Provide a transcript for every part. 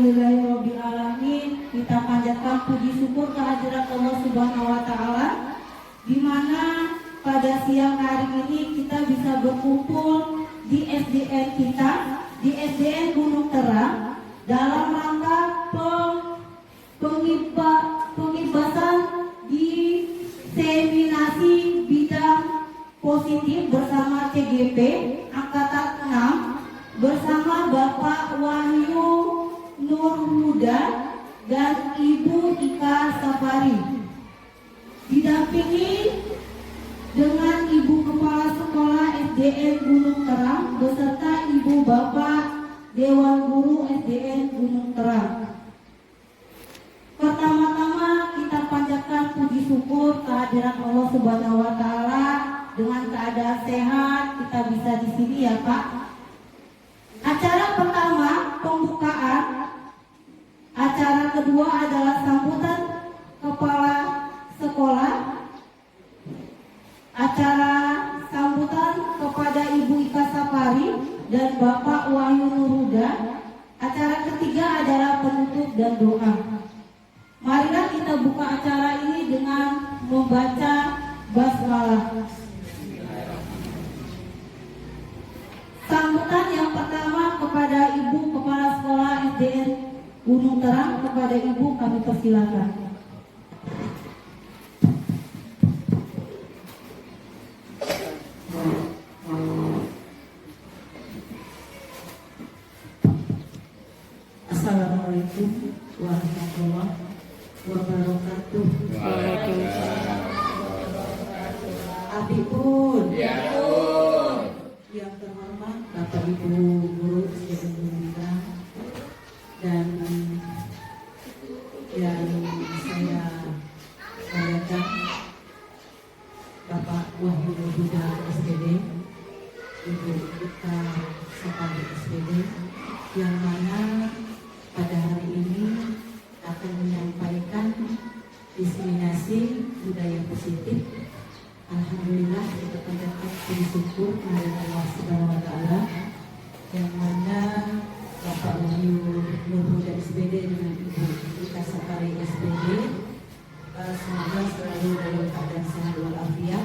Alhamdulillahirobbilalamin. Kita panjatkan puji syukur kehadirat Allah Subhanahu wa taala, di mana pada siang hari ini kita bisa berkumpul di SDN kita, di SDN Gunung Terang, dalam rangka pengibasan di seminasi bidang positif bersama CGP Angkatan 6 bersama Bapak Wahyu Nur Huda dan Ibu Ika Safari, didampingi dengan Ibu Kepala Sekolah SDN Gunung Terang beserta Ibu Bapak Dewan Guru SDN Gunung Terang. Pertama-tama kita panjatkan puji syukur kehadirat Allah Subhanahu wa taala, dengan keadaan sehat kita bisa di sini ya Pak. Acara pertama pembukaan, acara kedua adalah sambutan kepala sekolah, acara sambutan kepada Ibu Ika Safari dan Bapak Wahyu Nuruda. Acara ketiga adalah penutup dan doa. Marilah kita buka acara ini dengan membaca basmalah. Sambutan yang pertama kepada Ibu Kepala Sekolah SDN Gunung Terang, kepada Ibu kami persilakan. Assalamualaikum warahmatullahi wabarakatuh. Waalaikumsalam. Abi Pun. Ya Pun. Yang terhormat Bapak Ibu Guru SDN Gunung Terang dan yang saya banggakan Bapak Wahyu Huda SPD, Ibu Ika Safari SPD, yang mana pada hari ini akan menyampaikan diseminasi budaya positif. Alhamdulillah kita panjatkan puji syukur kepada Allah Subhanahu wa taala, yang mana Bapak Wahyu Nur Huda SPD dengan Ibu Ika Safari SPD semoga selalu dalam keadaan sehat walafiat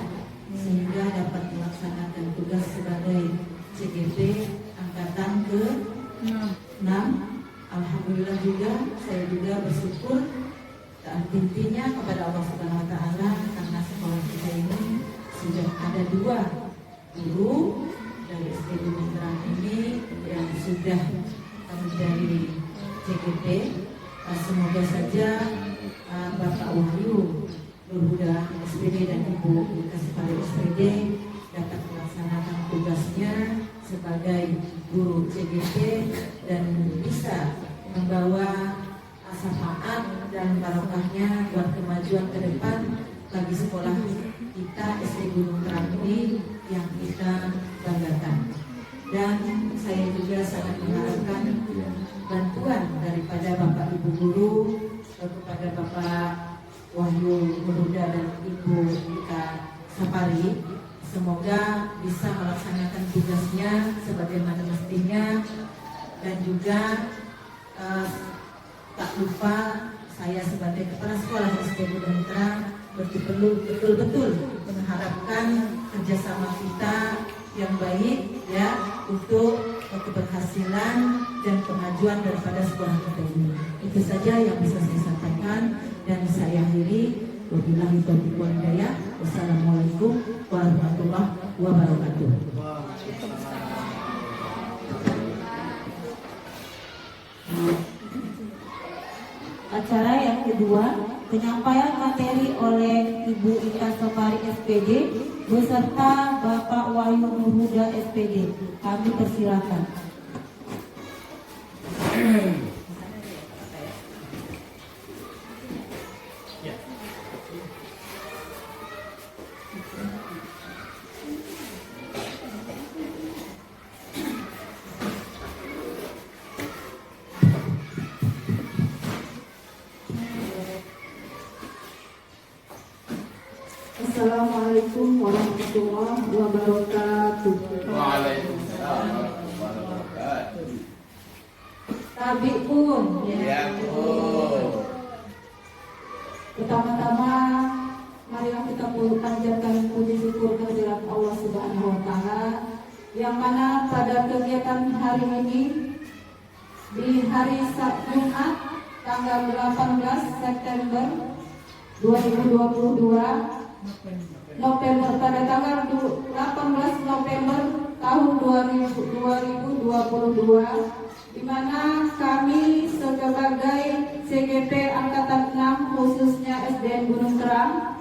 sehingga dapat melaksanakan tugas sebagai CGP Angkatan ke-6. Alhamdulillah juga saya juga bersyukur intinya kepada Allah Subhanahu wa taala karena sekolah kita ini sudah ada 2 guru dari SD Gunung Terang ini yang sudah menjadi CGP. Semoga saja Bapak Wahyu Nur Huda SPD dan Ibu Ika Safari SPD dapat melaksanakan tugasnya sebagai guru CGP dan bisa membawa syafaat dan barokahnya buat kemajuan ke depan bagi sekolah kita SD Gunung Terang ini yang kita banggakan. Dan saya juga sangat mengharapkan bantuan daripada Bapak Ibu Guru kepada Bapak Wahyu Nuruda dan Ibu Ika Safari. Semoga bisa melaksanakan tugasnya sebagaimana mestinya, dan juga tak lupa saya sebagai kepala sekolah SD Gunung Terang betul-betul mengharapkan kerjasama kita yang baik ya untuk keberhasilan dan kemajuan daripada sekolah kita ini. Itu saja yang bisa saya sampaikan dan saya akhiri. Wabillahi taufiq wal hidayah. Wassalamualaikum warahmatullahi wabarakatuh. Acara yang kedua, penyampaian materi oleh Ibu Ika Safari SPD beserta Bapak Wahyu Nur Huda SPD. Kami persilakan. Assalamualaikum warahmatullahi wabarakatuh. Waalaikumsalam warahmatullahi wabarakatuh. Abi pun. Ya, Bu. Pertama-tama marilah kita panjatkan puji syukur kehadirat Allah Subhanahu wa taala yang mana pada kegiatan hari ini di hari Sabtu Jumat tanggal 18 September 2022 November pada tanggal 18 November tahun 2022 di mana kami sebagai CGP Angkatan 6 khususnya SDN Gunung Terang,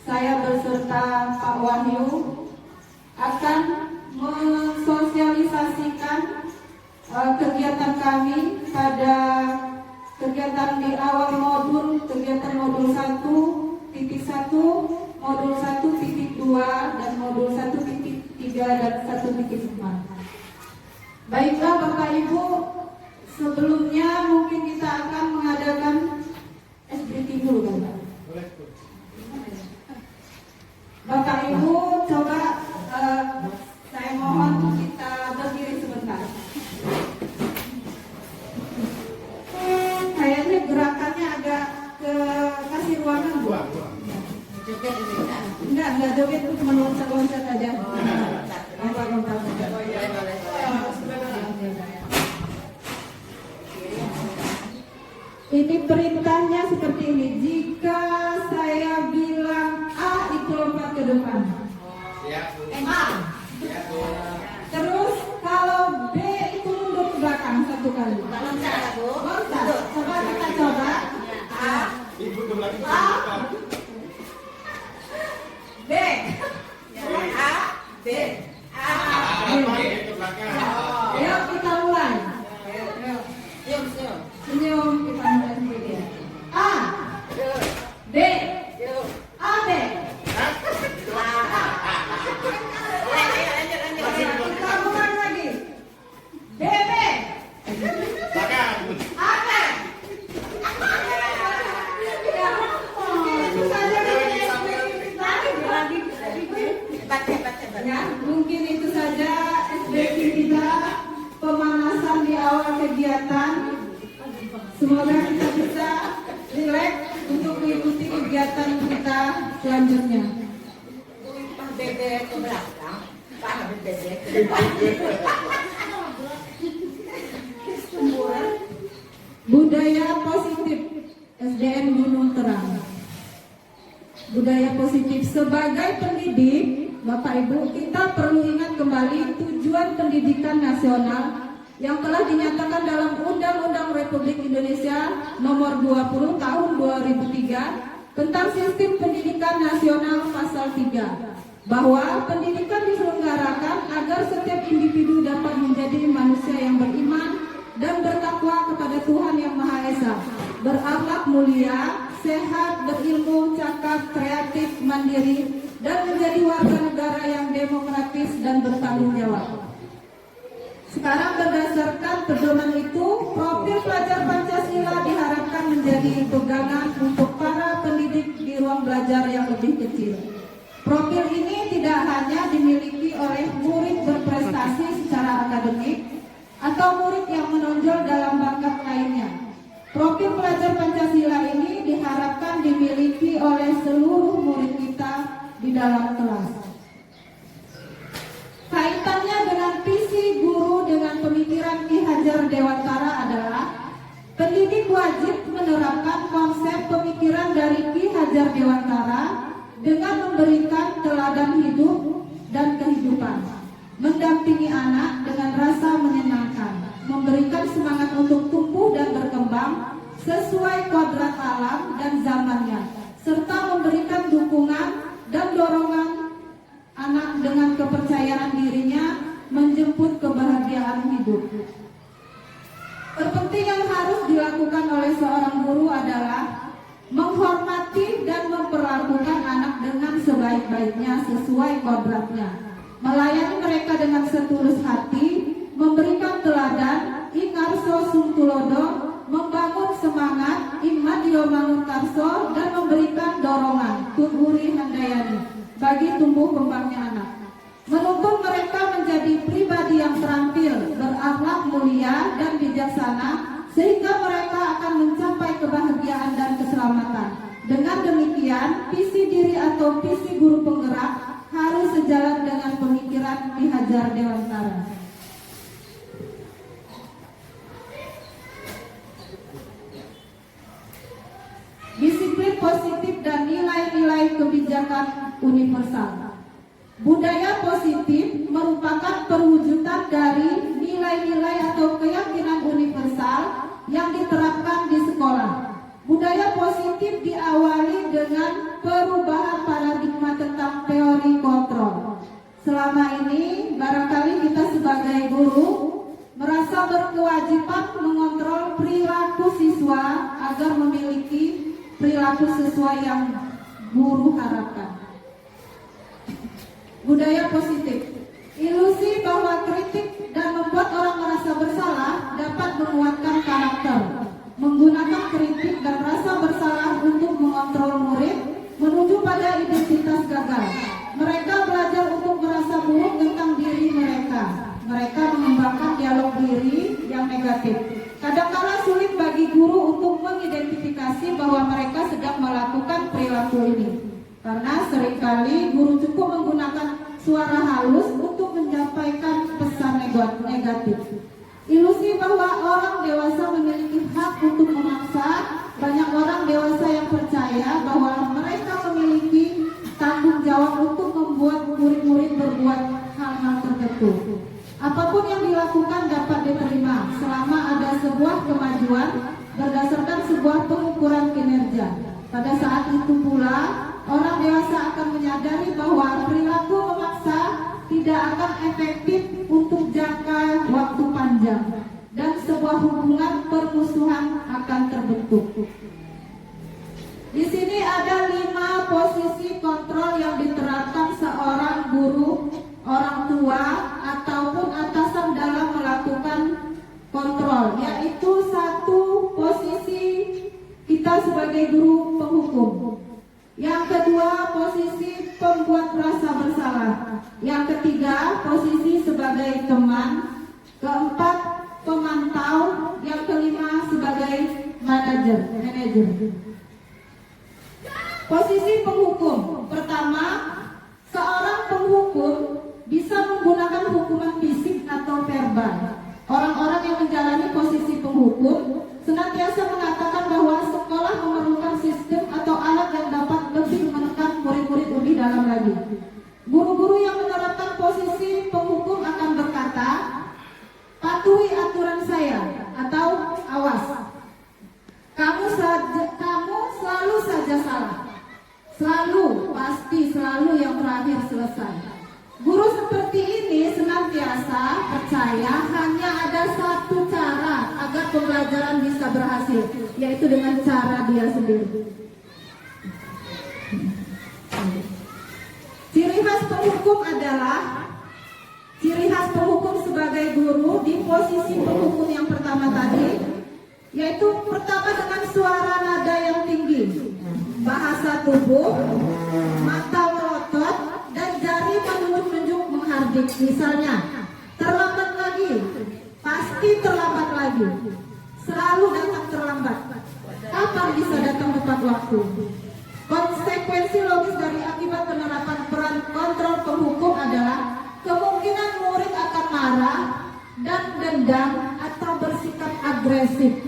saya beserta Pak Wahyu akan mensosialisasikan kegiatan kami pada kegiatan di awal modul, kegiatan modul 1.1, modul 1.2 dan modul 1.3 dan 1.4. Baiklah Bapak Ibu, sebelumnya mungkin kita akan mengadakan SBT dulu kan Pak? Bapak Ibu coba saya mohon kita berdiri sebentar. Kayaknya gerakannya agak ke kasih ruangan Bu. Joget ini kan? Enggak joget, itu meloncat-loncat aja. Lompat-lompat aja. Ini perintahnya seperti ini. Jika saya bilang A, itu lompat ke depan. Ya, Bu. A. Ya, Bu. Terus kalau B itu mundur ke belakang satu kali. Loncat, Bu. Loncat. Coba kita coba. A. Ibu ke belakang. A. B. A, B. A. Apa ke belakang? Yuk kita mulai. Sium, sium. Senyum kita mulai sendiri. A. B. A, B. Kita mulai lagi. B, B. Belakang. A, B. Ya, mungkin itu saja ya, mungkin itu saja SBK kita pemanasan di awal kegiatan. Semoga kita bisa rileks untuk mengikuti kegiatan kita selanjutnya. Bebek ke belakang, Pak bebek ke depan. Budaya positif SDN Gunung Terang. Budaya positif sebagai pendidik, Bapak Ibu, kita perlu ingat kembali tujuan pendidikan nasional yang telah dinyatakan dalam Undang-Undang Republik Indonesia Nomor 20 Tahun 2003 tentang Sistem Pendidikan Nasional Pasal 3, bahwa pendidikan diselenggarakan agar setiap individu dapat menjadi manusia yang beriman dan bertakwa kepada Tuhan Yang Maha Esa, berakhlak mulia, sehat, berilmu, cakap, kreatif, mandiri, dan menjadi warga negara yang demokratis dan bertanggung jawab. Sekarang berdasarkan pedoman itu, profil pelajar Pancasila diharapkan menjadi pegangan untuk para pendidik di ruang belajar yang lebih kecil. Profil ini tidak hanya dimiliki oleh murid berprestasi secara akademik atau murid yang menonjol dalam bakat lainnya. Profil pelajar Pancasila ini diharapkan dimiliki oleh seluruh murid kita di dalam kelas. Kaitannya dengan visi guru dengan pemikiran Ki Hajar Dewantara adalah pendidik wajib menerapkan konsep pemikiran dari Ki Hajar Dewantara dengan memberikan teladan hidup dan kehidupan, mendampingi anak dengan rasa menyenangkan, memberikan semangat untuk tumbuh dan berkembang sesuai kodrat alam dan zamannya, serta memberikan dukungan dan dorongan anak dengan kepercayaan dirinya menjemput kebahagiaan hidup. Terpenting yang harus dilakukan oleh seorang guru adalah menghormati dan memperlakukan anak dengan sebaik-baiknya sesuai kodratnya, melayani mereka dengan setulus hati, memberikan teladan, ingarso sungtulodo, membangun semangat, imadio mangun karso, dan memberikan dorongan, tungguri handayani, bagi tumbuh kembangnya anak. Menuntun mereka menjadi pribadi yang terampil, berakhlak mulia dan bijaksana, sehingga mereka akan mencapai kebahagiaan dan keselamatan. Dengan demikian, visi diri atau visi guru penggerak harus sejalan dengan pemikiran Ki Hajar Dewantara. Disiplin positif dan nilai-nilai kebijakan universal. Budaya positif merupakan perwujudan dari nilai-nilai atau keyakinan universal yang diterapkan di sekolah. Budaya positif diawali dengan perubahan paradigma tentang teori kontrol. Selama ini, barangkali kita sebagai guru merasa berkewajiban mengontrol perilaku siswa agar memiliki perilaku sesuai yang guru harapkan. Budaya positif, ilusi bahwa kritik dan membuat orang merasa bersalah dapat menguatkan karakter. Menggunakan kritik dan rasa bersalah untuk mengontrol murid menuju pada identitas gagal. Mereka belajar untuk merasa buruk tentang diri mereka. Mereka mengembangkan dialog diri yang negatif. Kadang-kala sulit bagi guru untuk mengidentifikasi bahwa mereka sedang melakukan perilaku ini. Karena seringkali guru cukup menggunakan suara halus untuk menyampaikan pesan negatif. Ilusi bahwa orang dewasa memiliki hak untuk memaksa. Banyak orang dewasa yang percaya bahwa mereka memiliki tanggung jawab untuk membuat murid-murid berbuat hal-hal tertentu. Apapun yang dilakukan dapat diterima selama ada sebuah kemajuan berdasarkan sebuah pengukuran kinerja. Pada saat itu pula, orang dewasa akan menyadari bahwa perilaku memaksa tidak akan efektif untuk jangka waktu panjang dan sebuah hubungan permusuhan akan terbentuk. Di sini ada 5 posisi kontrol yang diterapkan seorang guru, orang tua, ataupun atasan dalam melakukan kontrol, yaitu 1 posisi kita sebagai guru penghukum. Yang kedua, posisi pembuat rasa bersalah. Yang ketiga, posisi sebagai teman. Keempat, pemantau. Yang kelima, sebagai manajer. Posisi penghukum. Pertama, seorang penghukum bisa menggunakan hukuman fisik atau verbal. Orang-orang yang menjalani posisi penghukum senantiasa mengatakan bahwa sekolah memerlukan sistem atau alat yang dapat lebih menekan murid-murid lebih dalam lagi. Guru-guru yang menerapkan posisi penghukum akan berkata, patuhi aturan saya, atau awas, kamu selalu saja salah, pasti selalu yang terakhir selesai. Guru seperti ini senantiasa percaya hanya ada satu cara agar pembelajaran bisa berhasil, yaitu dengan cara dia sendiri. Ciri khas penghukum sebagai guru di posisi penghukum yang pertama tadi, yaitu pertama dengan suara nada yang tinggi, bahasa tubuh, mata melotot, dan jari menunjuk-nunjuk menghardik. Misalnya, terlambat lagi, pasti terlambat lagi, selalu datang terlambat. Kapan bisa datang tepat waktu? Konsekuensi logis dari akibat penerapan peran kontrol penghukum adalah kemungkinan murid akan marah dan dendam atau bersikap agresif.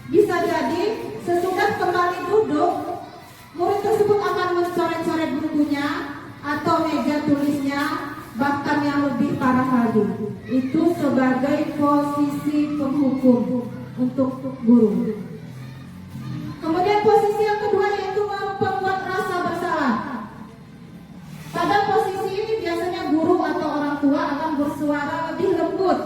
Bisa jadi sesudah kembali duduk, murid tersebut akan mencoret-coret bukunya atau meja tulisnya, bahkan yang lebih parah lagi. Itu sebagai posisi penghukum untuk guru. Kemudian posisi yang kedua yaitu pembuat rasa bersalah. Pada posisi ini biasanya guru atau orang tua akan bersuara lebih lembut.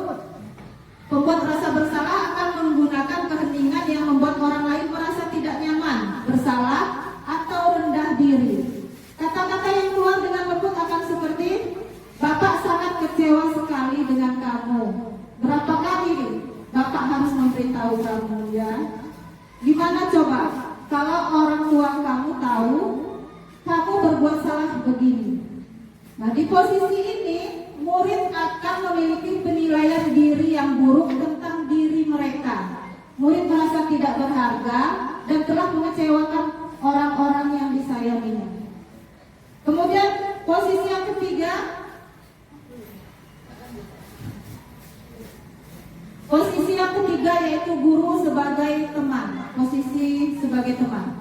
Pembuat rasa bersalah akan menggunakan keheningan yang membuat orang lain merasa tidak nyaman, bersalah, atau rendah diri. Kata-kata yang keluar dengan lembut akan seperti, Bapak sangat kecewa sekali dengan kamu. Berapa kali Bapak harus memberitahu kamu, ya? Gimana coba kalau orang tua kamu tahu kamu berbuat salah begini? Nah, di posisi ini murid akan memiliki penilaian diri yang buruk tentang diri mereka. Murid merasa tidak berharga dan telah mengecewakan orang-orang yang disayanginya. Kemudian posisi yang ketiga, yaitu guru sebagai teman. Posisi sebagai teman.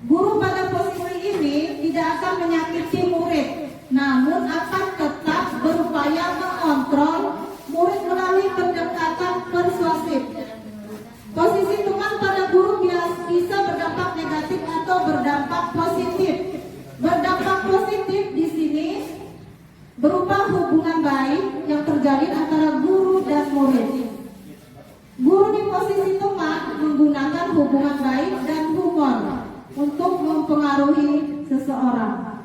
Guru pada posisi ini tidak akan menyakiti murid, namun akan tetap berupaya mengontrol murid melalui pendekatan persuasif. Posisi teman pada guru bisa berdampak negatif atau berdampak positif. Berdampak positif di sini berupa hubungan baik yang terjalin antara guru dan murid. Guru di posisi teman menggunakan hubungan baik dan humor untuk mempengaruhi seseorang.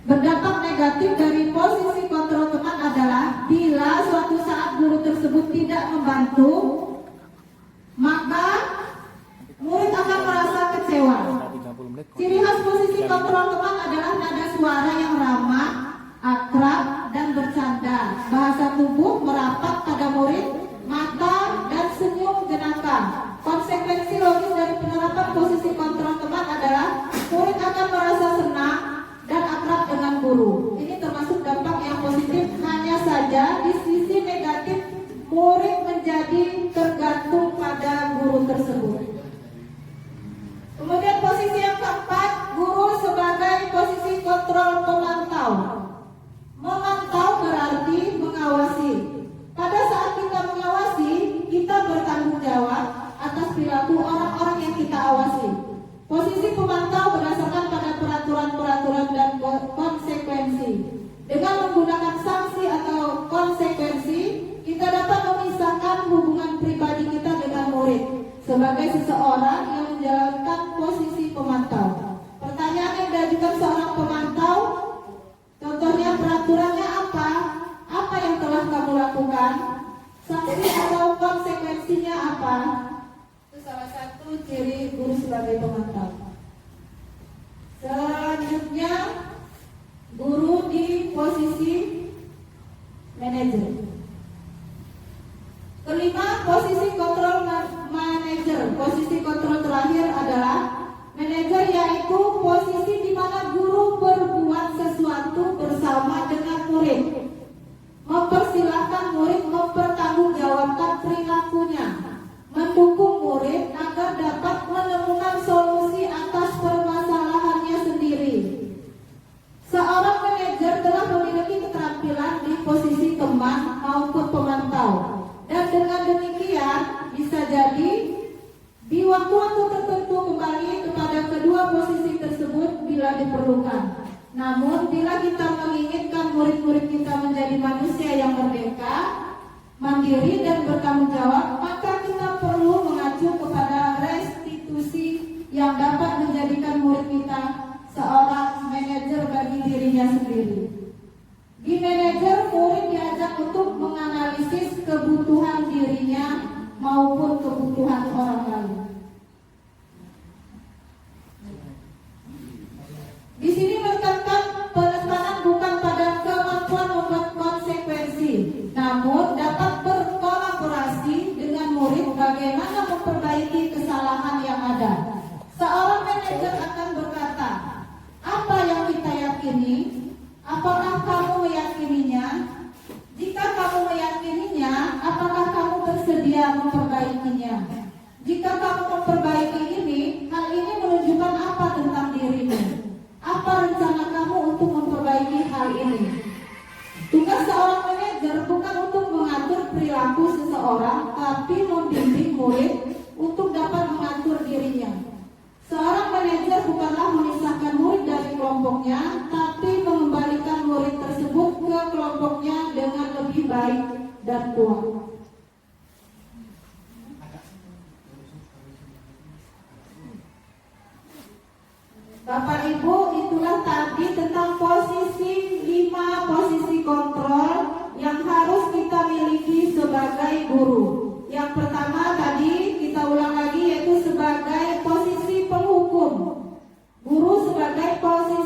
Berdampak negatif dari posisi kontrol teman adalah bila suatu saat guru tersebut tidak membantu, maka murid akan merasa kecewa. Ciri khas posisi kontrol teman adalah nada suara yang ramah, akrab, dan bercanda. Bahasa tubuh merapat pada murid, mata dan senyum jenaka. Konsekuensi logis dari penerapan posisi kontrol teman adalah murid akan merasa senang dan akrab dengan guru. Ini termasuk dampak yang positif, hanya saja di sisi negatif murid menjadi tergantung pada guru tersebut. Kemudian posisi yang keempat, guru sebagai posisi kontrol pemantau. Memantau berarti mengawasi. Pada saat kita mengawasi, kita bertanggung jawab atas perilaku orang-orang yang kita awasi. Posisi pemantau berdasarkan pada peraturan-peraturan dan konsekuensi. Dengan menggunakan sanksi atau konsekuensi, kita dapat memisahkan hubungan pribadi kita dengan murid sebagai seseorang yang menjalankan posisi pemantau. Pertanyaan yang diajukan seorang pemantau, contohnya peraturannya apa? Apa yang telah kamu lakukan? Sanksi atau konsekuensinya apa? Itu salah satu ciri guru sebagai pemantau. Selanjutnya, guru di posisi manajer. Kelima, posisi kontrol manajer. Posisi kontrol terakhir adalah manajer, yaitu posisi di mana guru berbuat sesuatu bersama dengan murid, mempersilahkan murid mempertanggungjawabkan perilakunya, mendukung murid agar dapat menemukan solusi atas permasalahannya sendiri. Seorang manajer telah memiliki keterampilan di posisi teman maupun pemantau, dan dengan demikian bisa jadi di waktu-waktu tertentu kembali kepada kedua posisi tersebut bila diperlukan. Namun bila kita menginginkan murid-murid kita menjadi manusia yang merdeka, mandiri dan bertanggung jawab, maka kita perlu mengacu kepada restitusi yang dapat menjadikan murid kita seorang manajer bagi dirinya sendiri. Di manajer, murid diajak untuk menganalisis kebutuhan dirinya maupun kebutuhan orang lain. Di sini menekankan penekanan bukan pada kemampuan membuat konsekuensi, namun dapat berkolaborasi dengan murid bagaimana memperbaiki kesalahan yang ada. Seorang manajer akan berkata, apa yang kita yakini? Apakah kamu meyakininya? Jika kamu meyakininya, apakah kamu bersedia memperbaikinya? Jika kamu memperbaiki ini, hal ini menunjukkan apa tentang dirimu? Apa rencana kamu untuk memperbaiki hal ini? Tugas seorang manajer bukan untuk mengatur perilaku seseorang, tapi membimbing murid untuk dapat mengatur dirinya. Seorang manajer bukanlah memisahkan murid dari kelompoknya, tapi mengembalikan murid tersebut ke kelompoknya dengan lebih baik dan kuat. Bapak Ibu, itulah tadi tentang posisi 5 posisi kontrol yang harus kita miliki sebagai guru. Yang pertama tadi kita ulang lagi, yaitu sebagai posisi penghukum. Guru sebagai posisi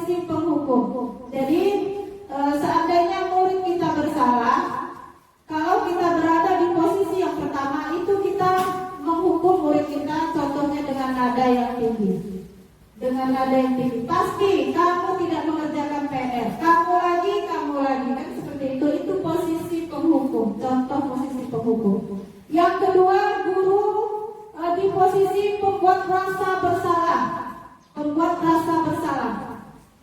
ada yang tinggi. Pasti kamu tidak mengerjakan PR. Kamu lagi kan seperti itu. Itu posisi penghukum. Contoh posisi penghukum. Yang kedua, guru di posisi pembuat rasa bersalah. Pembuat rasa bersalah.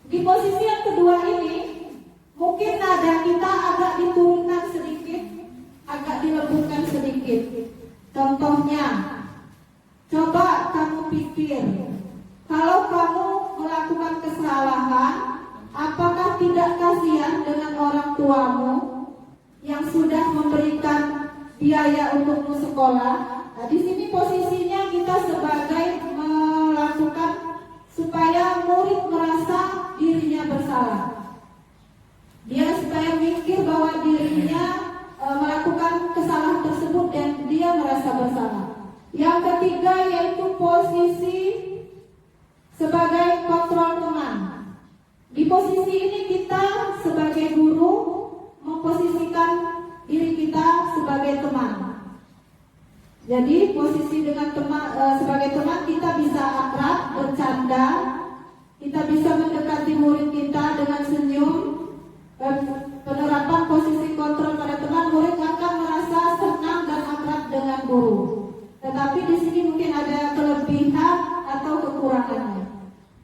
Di posisi yang kedua ini, mungkin nada kita agak diturunkan sedikit, agak dilembutkan sedikit. Contohnya, coba kamu pikir, kalau kamu melakukan kesalahan, apakah tidak kasihan dengan orang tuamu yang sudah memberikan biaya untukmu sekolah? Nah, di sini posisinya kita sebagai melakukan supaya murid merasa dirinya bersalah. Dia supaya mikir bahwa dirinya melakukan kesalahan tersebut dan dia merasa bersalah. Yang ketiga yaitu posisi sebagai kontrol teman. Di posisi ini kita sebagai guru memposisikan diri kita sebagai teman. Jadi posisi dengan teman sebagai teman kita bisa akrab, bercanda, kita bisa mendekati murid kita dengan senyum. Penerapan posisi kontrol pada teman, murid akan merasa senang dan akrab dengan guru. Tetapi di sini mungkin ada kelebihan atau kekurangannya.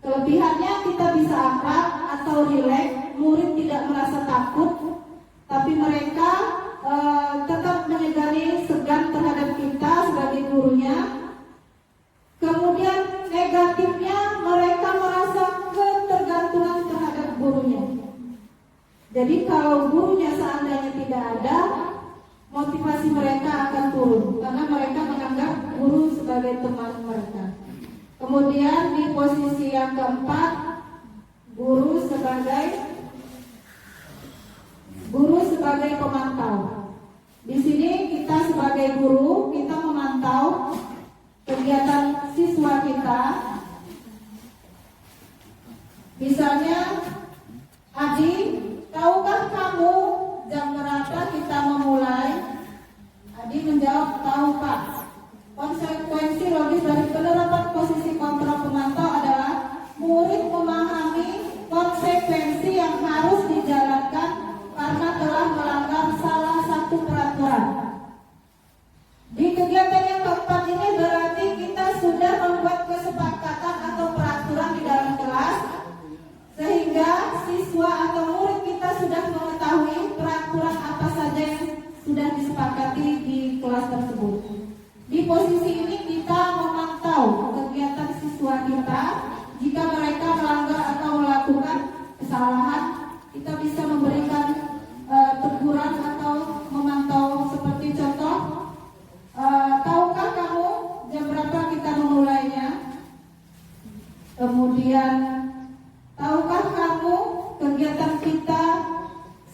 Kelebihannya kita bisa akrab atau rileks, murid tidak merasa takut, tapi mereka tetap menyegani segan terhadap kita sebagai gurunya. Kemudian negatifnya mereka merasa ketergantungan terhadap gurunya. Jadi kalau gurunya seandainya tidak ada, motivasi mereka akan turun karena mereka menganggap guru sebagai teman mereka. Kemudian di posisi yang keempat, guru sebagai pemantau. Di sini kita sebagai guru, kita memantau kegiatan siswa kita. Misalnya, Adi, tahukah kamu jam berapa kita memulai? Adi menjawab, tahu Pak. Konsekuensi logis dari penerapan posisi kontrol pemantau adalah murid memahami konsekuensi yang harus dijalankan karena telah melanggar salah satu peraturan. Di kegiatan yang keempat ini berarti kita sudah membuat kesepakatan atau peraturan di dalam kelas, sehingga siswa atau murid kita sudah mengetahui peraturan apa saja yang sudah disepakati di kelas tersebut. Di posisi ini kita memantau kegiatan siswa kita. Jika mereka melanggar atau melakukan kesalahan, kita bisa memberikan teguran atau memantau. Seperti contoh, tahukah kamu jam berapa kita memulainya? Kemudian, tahukah kamu kegiatan kita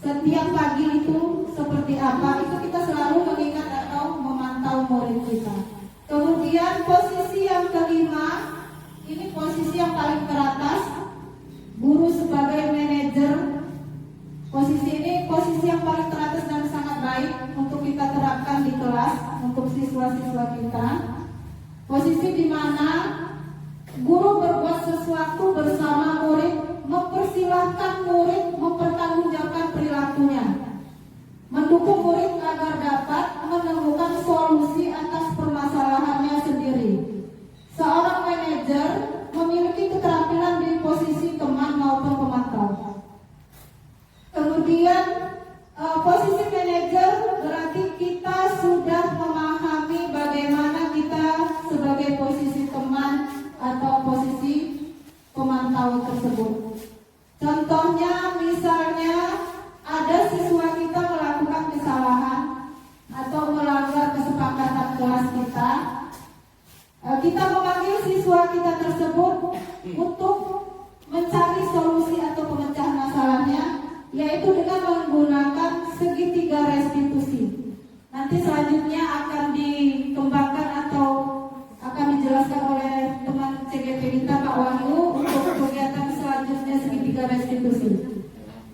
setiap pagi itu seperti apa? Itu kita selalu mengingat atau memantau murid kita. Kemudian posisi yang kelima, ini posisi yang paling teratas, guru sebagai manajer. Posisi ini posisi yang paling teratas dan sangat baik untuk kita terapkan di kelas untuk siswa-siswa kita. Posisi di mana guru berbuat sesuatu bersama murid, mempersilahkan murid mempertanggungjawabkan perilakunya, mendukung murid agar dapat menemukan solusi atas permasalahannya sendiri. Seorang manajer memiliki keterampilan di posisi teman maupun pemantau. Kemudian posisi manajer berarti kita sudah memahami bagaimana kita sebagai posisi teman atau posisi pemantau tersebut. Contohnya misalnya ada siswa kita melakukan kesalahan atau melanggar kesepakatan kelas kita. Kita memanggil siswa kita tersebut untuk mencari solusi atau pemecahan masalahnya, yaitu dengan menggunakan segitiga restitusi. Nanti selanjutnya akan dikembangkan atau akan dijelaskan oleh teman CGP kita Pak Wahyu untuk kegiatan selanjutnya segitiga restitusi.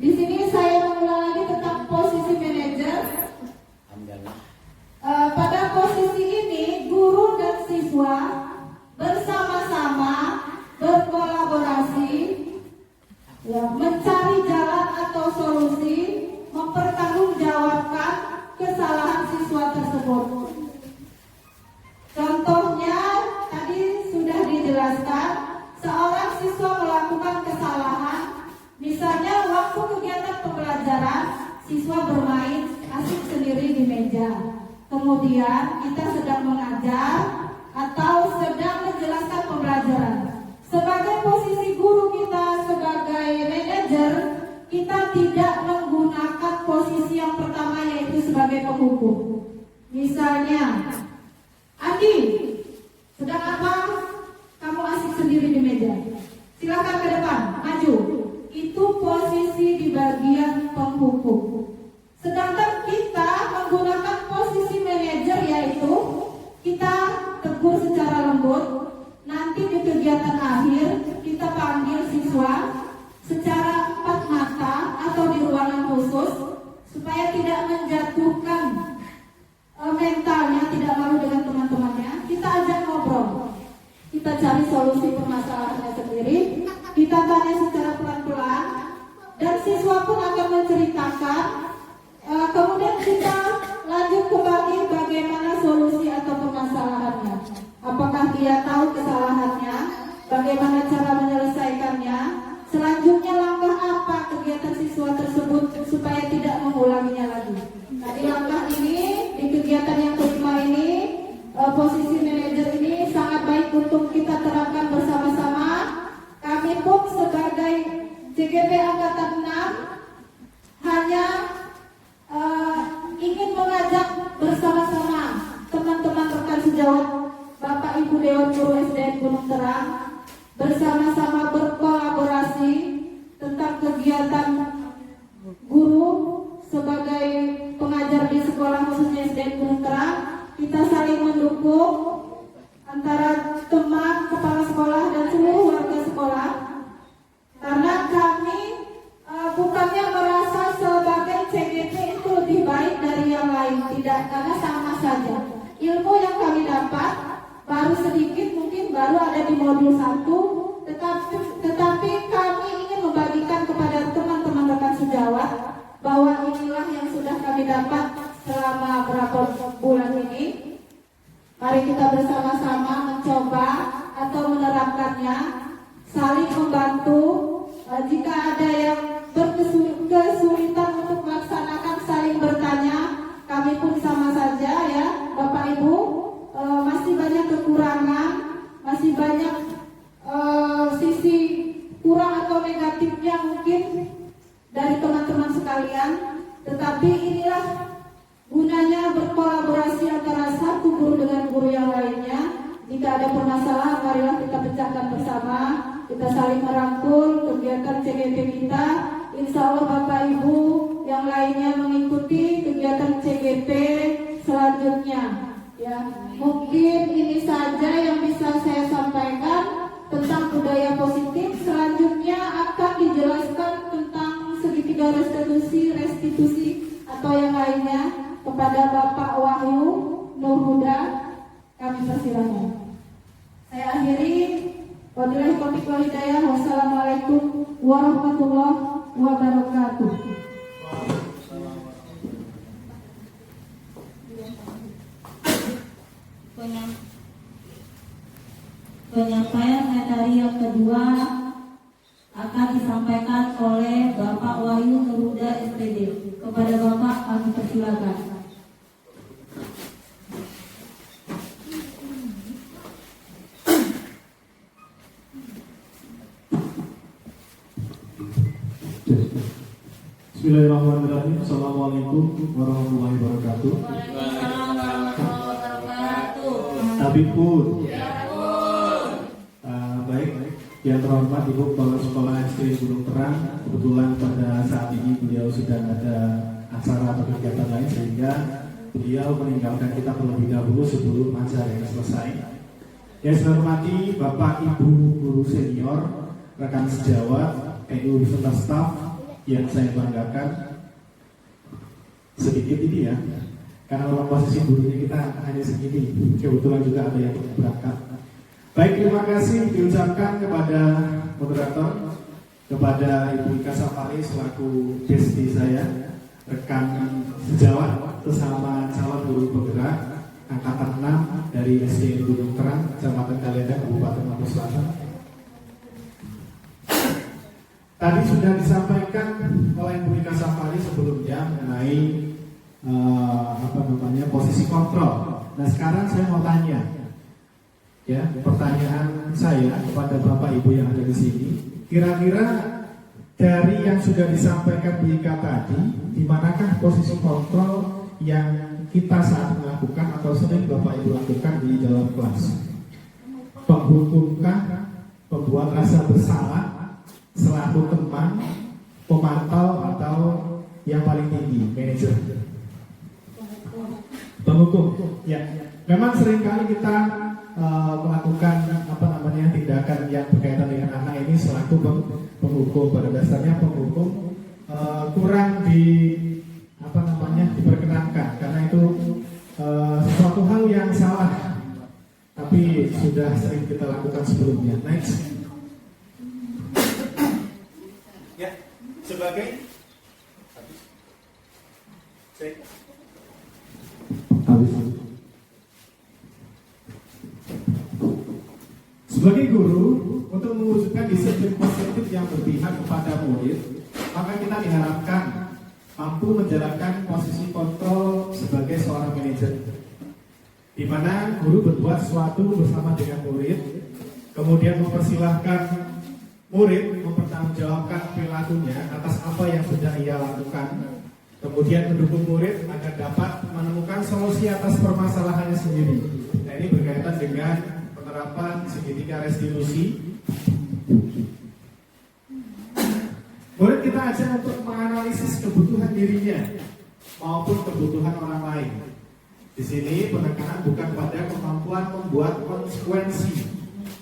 Di sini saya mengulang lagi tentang posisi manajer. Pada posisi ini guru dan siswa bersama-sama berkolaborasi siswa bermain asik sendiri di meja. Kemudian kita sedang mengajar atau sedang menjelaskan pembelajaran. Sebagai posisi guru kita sebagai manajer, kita tidak menggunakan posisi yang pertama yaitu sebagai penghukum. Misalnya, Andi, sedang apa? Kamu asik sendiri di meja. Silakan ke depan, maju. Itu posisi di bagian penghukum. Sedangkan kita menggunakan posisi manajer yaitu kita tegur secara lembut. Nanti di kegiatan akhir kita panggil siswa secara empat mata atau di ruangan khusus supaya tidak menjatuhkan mentalnya, tidak malu dengan teman-temannya. Kita ajak ngobrol, kita cari solusi permasalahannya sendiri, kita tanya secara pelan-pelan, dan siswa pun akan menceritakan. Kemudian kita lanjut kembali bagaimana solusi atau permasalahannya. Apakah dia tahu kesalahannya, bagaimana cara menyelesaikannya, selanjutnya langkah apa kegiatan siswa tersebut supaya tidak mengulanginya lagi. Nah, di langkah ini, di kegiatan yang kelima ini, posisi manajer ini sangat baik untuk kita terapkan bersama-sama. Kami pun sebagai CGP Angkatan 6 hanya ingin mengajak bersama-sama teman-teman rekan sejawat Bapak Ibu Dewan Guru SDN Gunung Terang bersama-sama berkolaborasi tentang kegiatan guru sebagai pengajar di sekolah khususnya SDN Gunung Terang. Kita saling mendukung antara teman, kepala sekolah dan seluruh warga sekolah, karena kami bukannya merasa sebagai CGP itu lebih baik dari yang lain, tidak, karena sama saja. Ilmu yang kami dapat baru sedikit, mungkin baru ada di modul 1, tetapi kami ingin membagikan kepada teman-teman rekan sejawat bahwa inilah yang sudah kami dapat selama berapa bulan ini. Mari kita bersama-sama mencoba atau menerapkannya, saling membantu. Jika ada yang kesulitan untuk melaksanakan, saling bertanya. Kami pun sama saja ya Bapak Ibu, masih banyak kekurangan, masih banyak sisi kurang atau negatifnya mungkin dari teman-teman sekalian. Tetapi inilah gunanya berkolaborasi antara satu guru dengan guru yang lainnya. Jika ada permasalahan, marilah kita pecahkan bersama, kita saling merangkul kegiatan CGP kita. Insya Allah Bapak Ibu yang lainnya mengikuti kegiatan CGP selanjutnya. Ya, mungkin ini saja yang bisa saya sampaikan tentang budaya positif. Selanjutnya akan dijelaskan tentang segitiga restitusi atau yang lainnya kepada Bapak Wahyu Nur Huda. Kami persilakan. Saya akhiri. Wabillahi taufiq wal hidayah. Wassalamualaikum warahmatullahi wabarakatuh. Penyampaian materi yang kedua akan disampaikan oleh Bapak Wahyu Nur Huda SPD. Kepada Bapak kami persilakan. Bismillahirrahmanirrahim. Assalamualaikum warahmatullahi wabarakatuh. Waalaikumsalam warahmatullahi wabarakatuh. Tabipun. Baik, yang terhormat Ibu Kepala Sekolah SD Gunung Terang. Kebetulan pada saat ini beliau sedang ada acara atau kegiatan lain sehingga beliau meninggalkan kita terlebih dahulu sebelum acara yang selesai. Yang saya hormati Bapak Ibu guru senior, rekan sejawat, PU beserta staf yang saya banggakan. Sedikit ini ya, karena orang posisi gurunya kita hanya segini, kebetulan juga ada yang berangkat. Baik, terima kasih diucapkan kepada moderator, kepada Ibu Ika Safari selaku besti saya, rekan sejawat sesama calon guru penggerak angkatan 6 dari SD Gunung Terang, Kecamatan Kalianda, Kabupaten Maluku Selatan. Tadi sudah disampaikan oleh Bu Ika Safari sebelumnya mengenai posisi kontrol. Nah sekarang saya mau tanya, ya pertanyaan saya kepada Bapak Ibu yang ada di sini, kira-kira dari yang sudah disampaikan di IKA tadi, di manakah posisi kontrol yang kita saat melakukan atau sering Bapak Ibu lakukan di dalam kelas? Penghukumkah, pembuat rasa bersalah, selaku teman, pemantau, atau yang paling tinggi, manajer? Penghukum. Ya, memang seringkali kita melakukan tindakan yang berkaitan dengan anak ini selaku penghukum. Pada dasarnya penghukum kurang diperkenankan karena itu sesuatu hal yang salah, tapi sudah sering kita lakukan sebelumnya. Next. Ya, sebagai sebagai guru, untuk mewujudkan disiplin positif yang berpihak kepada murid, maka kita diharapkan mampu menjalankan posisi kontrol sebagai seorang manajer, di mana guru berbuat sesuatu bersama dengan murid, kemudian mempersilahkan murid mempertanggungjawabkan perilakunya atas apa yang sudah ia lakukan, kemudian mendukung murid agar dapat menemukan solusi atas permasalahannya sendiri. Nah, ini berkaitan dengan penerapan segitiga restitusi. Murid kita ajar untuk menganalisis kebutuhan dirinya maupun kebutuhan orang lain. Di sini penekanan bukan pada kemampuan membuat konsekuensi,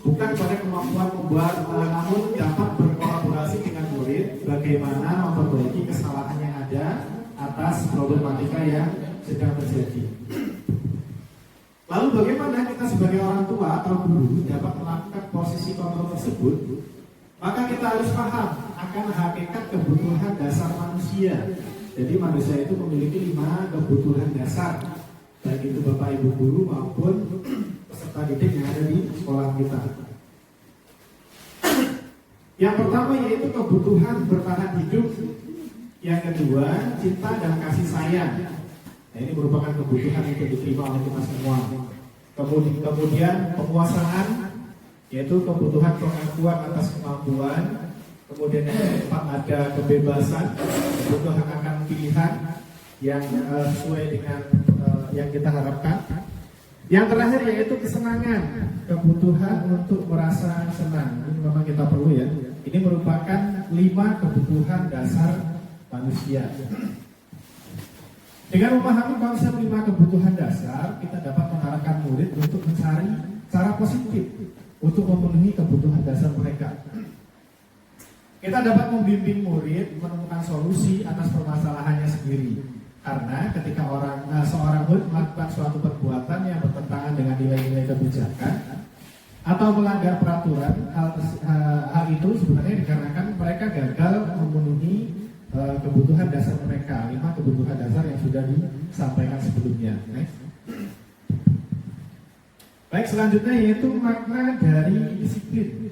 bukan pada kemampuan membuat, namun dapat berkolaborasi dengan murid bagaimana memperbaiki kesalahan yang ada atas problematika yang sedang terjadi. Lalu bagaimana kita sebagai orang tua atau guru dapat melakukan posisi kontrol tersebut? Maka kita harus paham akan hakikat kebutuhan dasar manusia. Jadi manusia itu memiliki 5 kebutuhan dasar, baik itu Bapak Ibu guru maupun peserta didik yang ada di sekolah kita. Yang pertama yaitu kebutuhan bertahan hidup. Yang kedua, cinta dan kasih sayang. Nah, ini merupakan kebutuhan yang diterima oleh kita semua. Kemudian penguasaan, yaitu kebutuhan pengakuan atas kemampuan. Kemudian yang keempat ada kebebasan, kebutuhan akan pilihan yang sesuai dengan yang kita harapkan. Yang terakhir yaitu kesenangan, kebutuhan untuk merasa senang. Ini memang kita perlu ya. Ini merupakan 5 kebutuhan dasar manusia. Dengan memahami konsep 5 kebutuhan dasar, kita dapat mengarahkan murid untuk mencari cara positif untuk memenuhi kebutuhan dasar mereka. Kita dapat membimbing murid menemukan solusi atas permasalahannya sendiri. Karena ketika seorang murid melakukan suatu perbuatan yang bertentangan dengan nilai-nilai kebijakan atau melanggar peraturan, hal itu sebenarnya dikarenakan mereka gagal memenuhi kebutuhan dasar mereka, 5 kebutuhan dasar yang sudah disampaikan sebelumnya. Next. Baik, selanjutnya yaitu makna dari disiplin.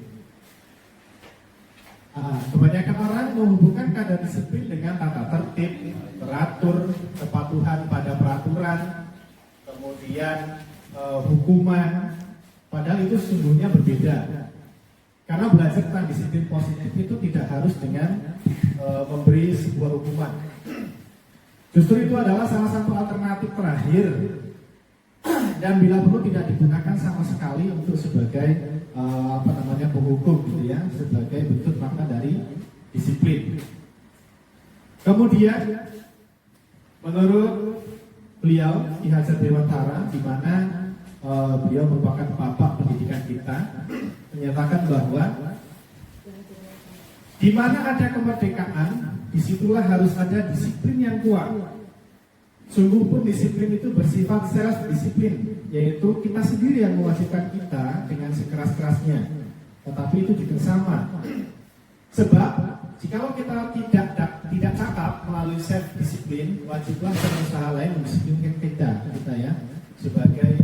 Kebanyakan orang menghubungkan kata disiplin dengan tata tertib, teratur, kepatuhan pada peraturan, kemudian hukuman. Padahal itu sesungguhnya berbeda. Karena belajar tentang disiplin positif itu tidak harus dengan memberi sebuah hukuman. Justru itu adalah salah satu alternatif terakhir dan bila perlu tidak digunakan sama sekali untuk sebagai penghukum, gitu ya, sebagai bentuk makna dari disiplin. Kemudian menurut beliau Ki Hajar Dewantara, di mana beliau merupakan bapak pendidikan kita, menyatakan bahwa di mana ada kemerdekaan, disitulah harus ada disiplin yang kuat. Sungguh pun disiplin itu bersifat self-disiplin, yaitu kita sendiri yang mewajibkan kita dengan sekeras-kerasnya. Tetapi itu juga sama. Sebab jikalau kita tidak cakap melalui self-disiplin, wajiblah pengusaha lain mendisiplinkan kita ya sebagai.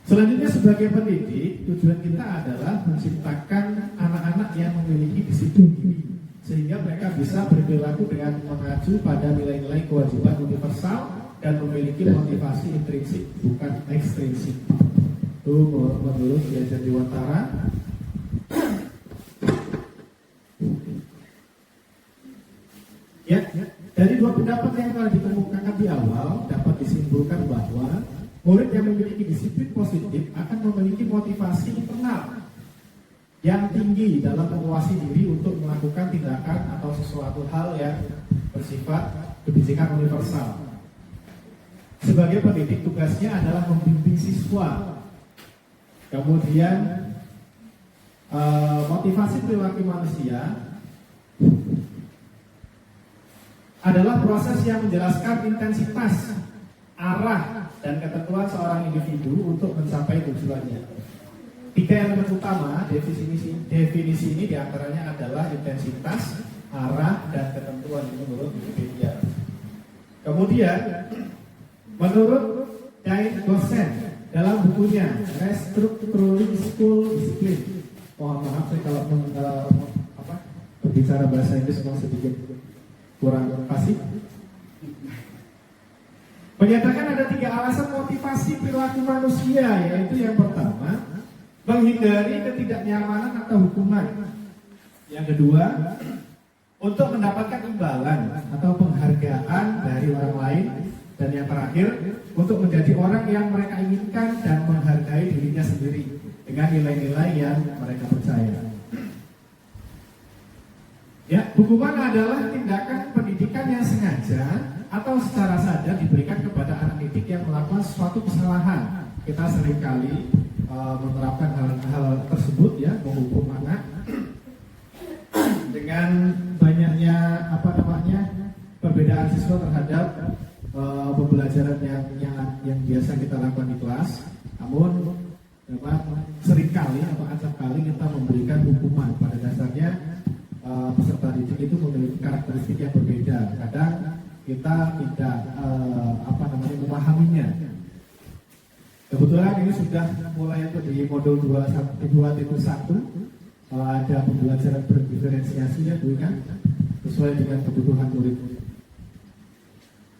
Selanjutnya sebagai pendidik, tujuan kita adalah menciptakan anak-anak yang memiliki disiplin diri, sehingga mereka bisa berperilaku dengan mengacu pada nilai-nilai kewajiban universal dan memiliki motivasi intrinsik bukan ekstrinsik. Itu menurut Diajar Dewantara. Ya, dari dua pendapat yang telah dikemukakan di awal dapat disimpulkan bahwa murid yang memiliki disiplin positif akan memiliki motivasi internal yang tinggi dalam menguasai diri untuk melakukan tindakan atau sesuatu hal yang bersifat kebijakan universal. Sebagai pendidik, tugasnya adalah membimbing siswa. Kemudian motivasi perilaku manusia adalah proses yang menjelaskan intensitas, arah, dan ketentuan seorang individu untuk mencapai tujuannya. 3 elemen utama definisi ini diantaranya adalah intensitas, arah, dan ketentuan menurut Wikipedia. Kemudian, menurut Dain Gosen dalam bukunya Restructuring School Discipline, mohon maaf saya kalau berbicara bahasa Inggris memang sedikit kurang fasih, menyatakan ada 3 alasan motivasi perilaku manusia, yaitu yang pertama, menghindari ketidaknyamanan atau hukuman. Yang kedua, untuk mendapatkan imbalan atau penghargaan dari orang lain. Dan yang terakhir, untuk menjadi orang yang mereka inginkan dan menghargai dirinya sendiri dengan nilai-nilai yang mereka percaya. Ya, hukuman adalah tindakan pendidikan yang sengaja atau secara sadar diberikan kepada anak didik yang melakukan suatu kesalahan. Kita seringkali menerapkan hal tersebut, ya, menghukum anak dengan banyaknya perbedaan siswa terhadap pembelajaran yang biasa kita lakukan di kelas. Namun seringkali atau acap kali kita memberikan hukuman. Pada dasarnya peserta didik itu memiliki karakteristik yang berbeda. Kadang kita tidak memahaminya. Kebetulan ini sudah mulai di modul 2.1 ada pembelajaran berdiferensiasi, ya, Bu, kan, sesuai dengan kebutuhan murid.